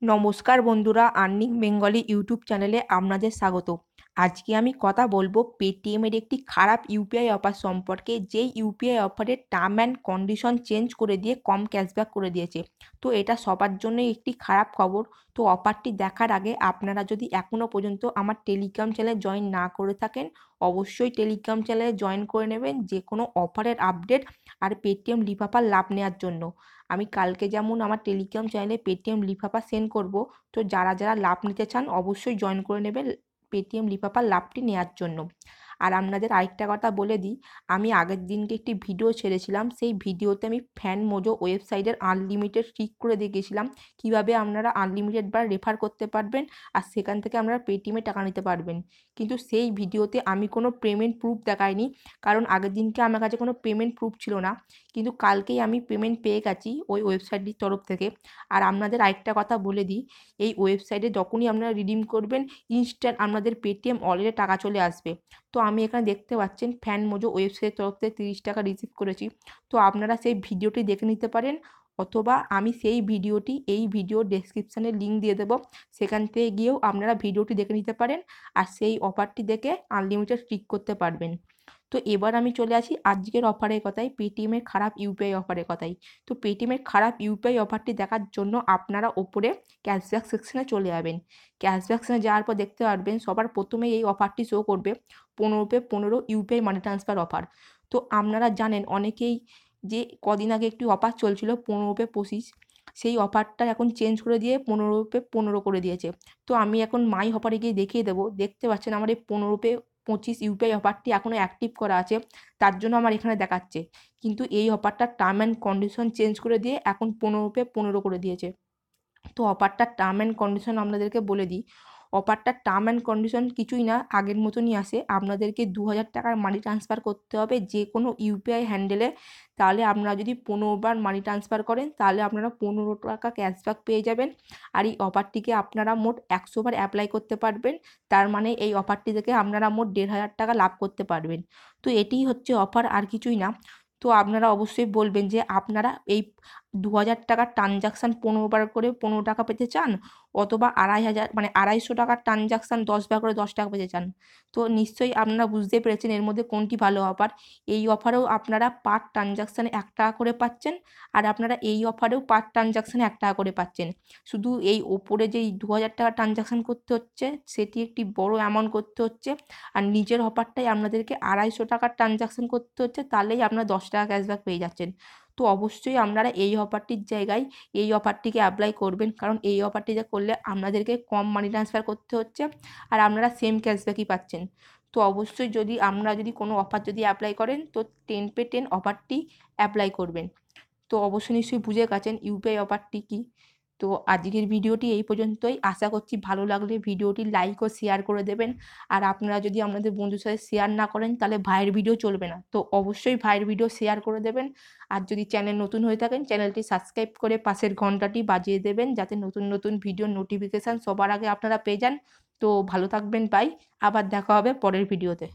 নমস্কার বন্ধুরা, earning Bengali YouTube চ্যানেলে আপনাদের স্বাগত। আজকে আমি কথা বলবো পেটিএমের একটি খারাপ ইউপিআই অফার সম্পর্কে, যেই ইউপিআই অফারের টার্ম অ্যান্ড কন্ডিশন চেঞ্জ করে দিয়ে কম ক্যাশব্যাক করে দিয়েছে। তো এটা সবার জন্যই একটি খারাপ খবর। তো অফারটি দেখার আগে আপনারা যদি এখনও পর্যন্ত আমার টেলিগ্রাম চ্যানেলে জয়েন না করে থাকেন, অবশ্যই টেলিগ্রাম চ্যানেলে জয়েন করে নেবেন যে কোনো অফারের আপডেট আর পেটিএম লিফাফার লাভ নেওয়ার জন্য। আমি কালকে যেমন আমার টেলিগ্রাম চ্যানেলে পেটিএম লিফাফা সেন্ড করব। তো যারা যারা লাভ নিতে চান অবশ্যই জয়েন করে নেবেন পেটিএম লিফাফার লাভটি নেওয়ার জন্য। আর আপনাদের আরেকটা কথা বলে দিই, আমি আগের দিনকে একটি ভিডিও ছেড়েছিলাম। সেই ভিডিওতে আমি ফ্যান মোজো ওয়েবসাইটের আনলিমিটেড ট্রিক করে দেখিয়েছিলাম কীভাবে আপনারা আনলিমিটেড বার রেফার করতে পারবেন আর সেখান থেকে আপনারা পেটিএমে টাকা নিতে পারবেন। কিন্তু সেই ভিডিওতে আমি কোনো পেমেন্ট প্রুফ দেখাইনি, কারণ আগের দিনকে আমার কাছে কোনো পেমেন্ট প্রুফ ছিল না। কিন্তু কালকেই আমি পেমেন্ট পেয়ে গেছি ওই ওয়েবসাইটটির তরফ থেকে। আর আপনাদের আরেকটা কথা বলে দিই, এই ওয়েবসাইটে যখনই আপনারা রিডিম করবেন ইনস্ট্যান্ট আপনাদের পেটিএম ওয়ালেটে টাকা চলে আসবে। তো আমি এখানে দেখতে পাচ্ছেন ফ্যান মোজো ওয়েবসাইটের তরফ থেকে 30 টাকা রিসিভ করেছি। তো আপনারা সেই ভিডিওটি দেখে নিতে পারেন, অথবা আমি সেই ভিডিওটি এই ভিডিওর ডেসক্রিপশানে লিঙ্ক দিয়ে দেবো, সেখান থেকে গিয়েও আপনারা ভিডিওটি দেখে নিতে পারেন আর সেই অফারটি দেখে আনলিমিটেড ক্লিক করতে পারবেন। তো এবার আমি চলে আসি আজকের অফারের কথায়, পেটিএমের খারাপ ইউপিআই অফারের কথায়। তো পেটিএমের খারাপ ইউপিআই অফারটি দেখার জন্য আপনারা ওপরে ক্যাশব্যাক সেকশনে চলে যাবেন। ক্যাশব্যাক সেকশনে যাওয়ার পর দেখতে পারবেন সবার প্রথমে এই অফারটি শো করবে 15/15 ইউপিআই মানি ট্রান্সফার অফার। তো আপনারা জানেন অনেকেই যে কদিন আগে একটি অফার চলছিল 15/25, সেই অফারটা এখন চেঞ্জ করে দিয়ে 15/15 করে দিয়েছে। তো আমি এখন মাই অফারে গিয়ে দেখিয়ে দেবো। দেখতে পাচ্ছেন আমার এই 15/25 ইউপিআই অফারটি এখনও অ্যাক্টিভ করা আছে, তার জন্য আমার এখানে দেখাচ্ছে। কিন্তু এই অফারটার টার্ম অ্যান্ড কন্ডিশন চেঞ্জ করে দিয়ে এখন 15/15 করে দিয়েছে। তো অফারটার টার্ম অ্যান্ড কন্ডিশন আপনাদেরকে বলে দিই। অফারটার টার্ম অ্যান্ড কন্ডিশন কিছুই না, আগের মতনই আসে। আপনাদেরকে 2000 টাকার মানি ট্রান্সফার করতে হবে যে কোনো ইউপিআই হ্যান্ডেলে। তাহলে আপনারা যদি 15 বার মানি ট্রান্সফার করেন তাহলে আপনারা 15 টাকা ক্যাশব্যাক পেয়ে যাবেন। আর এই অফারটিকে আপনারা মোট 100 বার অ্যাপ্লাই করতে পারবেন। তার মানে এই অফারটি থেকে আপনারা মোট 1500 টাকা লাভ করতে পারবেন। তো এটিই হচ্ছে অফার, আর কিছুই না। তো আপনারা অবশ্যই বলবেন যে আপনারা এই 2000 টাকার ট্রানজাকশান 15 বার করে 15 টাকা পেতে চান, অথবা 2500 মানে 250 টাকার ট্রানজাকশান 10 বার করে 10 টাকা পেতে চান। তো নিশ্চয়ই আপনারা বুঝতে পেরেছেন এর মধ্যে কোনটি ভালো অফার। এই অফারেও আপনারা পার ট্রানজাকশানে 1 টাকা করে পাচ্ছেন, আর আপনারা এই অফারেও পার ট্রানজাকশানে 1 টাকা করে পাচ্ছেন। শুধু এই ওপরে যেই 2000 টাকা ট্রানজাকশান করতে হচ্ছে সেটি একটি বড় অ্যামাউন্ট করতে হচ্ছে, আর নিচের অফারটাই আপনাদেরকে 250 টাকার ট্রানজাকশান করতে হচ্ছে, তাহলেই আপনারা 10 টাকা ক্যাশব্যাক পেয়ে যাচ্ছেন। তো অবশ্যই আপনারা এই অফারটির জায়গায় এই অফারটিকে অ্যাপ্লাই করবেন, কারণ এই অফারটিতে করলে আপনাদেরকে কম মানি ট্রান্সফার করতে হচ্ছে আর আপনারা সেম ক্যাশব্যাকই পাচ্ছেন। তো অবশ্যই আপনারা যদি কোনো অফার যদি অ্যাপ্লাই করেন তো 10/10 অফারটি অ্যাপ্লাই করবেন। তো অবশ্যই নিশ্চয়ই বুঝে গেছেন ইউপিআই অফারটি কী। তো আজকের ভিডিওটি এই পর্যন্তই। আশা করছি ভালো লাগলে ভিডিওটি লাইক ও শেয়ার করে দেবেন। আর আপনারা যদি আপনাদের বন্ধুর সাথে শেয়ার না করেন তাহলে ভাইয়ের ভিডিও চলবে না। তো অবশ্যই ভাইয়ের ভিডিও শেয়ার করে দেবেন। আর যদি চ্যানেল নতুন হয়ে থাকেন চ্যানেলটি সাবস্ক্রাইব করে পাশের ঘন্টাটি বাজিয়ে দেবেন, যাতে নতুন নতুন ভিডিওর নোটিফিকেশান সবার আগে আপনারা পেয়ে যান। তো ভালো থাকবেন, বাই। আবার দেখা হবে পরের ভিডিওতে।